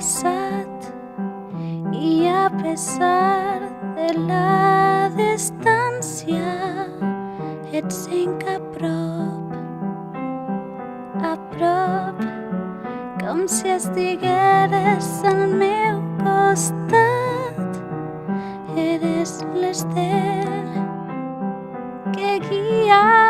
passat i a pesar de la distància et sent a prop, com si estigueres al meu costat. Eres l'estel que guia